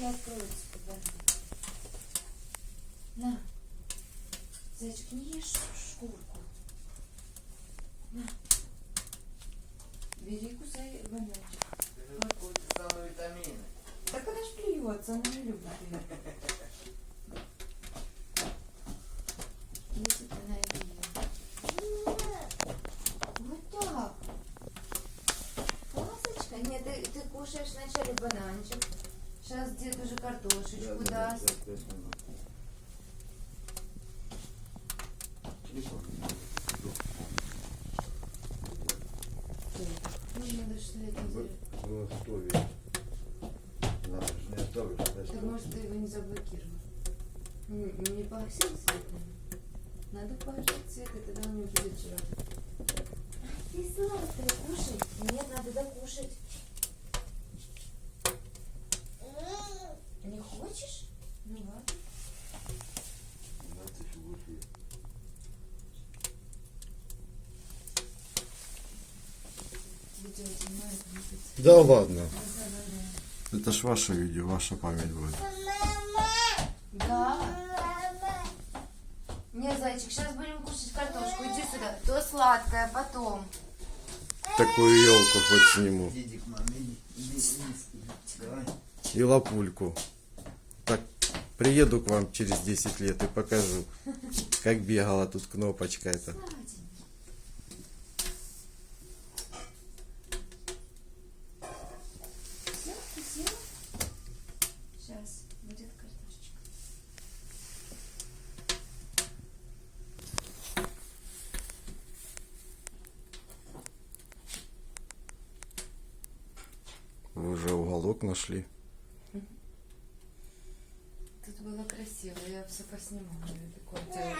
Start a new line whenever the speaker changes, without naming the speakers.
не откроется банан. На. Зайчик, не ешь шкурку. На. Бери, кусай бананчик.
Какой-то самый витамины.
Так она ж плюется, она не любит ее. Если ты найдешь. Вот так. Ласочка. Нет, ты кушаешь вначале бананчик. Сейчас дед уже картошечку даст. Ну, надо что это делать.
В стове. Надо же не оставишь.
Так может ты его не заблокировал? Не погасил свет? Надо погасить свет, и тогда он не будет жрать. Ты сладкое кушай. Нет, надо докушать. Не хочешь? Ну ладно. Видео снимает, не
Да ладно.
да.
Это ж ваше видео, ваша память будет.
Да. Не, зайчик, сейчас будем кушать картошку. Иди сюда. То сладкое, потом.
Такую елку хоть сниму.
Иди к маме, иди. Давай.
И лапульку. Так, приеду к вам через 10 лет и покажу, как бегала тут кнопочка эта.
Сладенький. Все, вкусила? Сейчас будет картошечка.
Вы уже уголок нашли.
Тут было красиво, я все поснимала. Такое дело.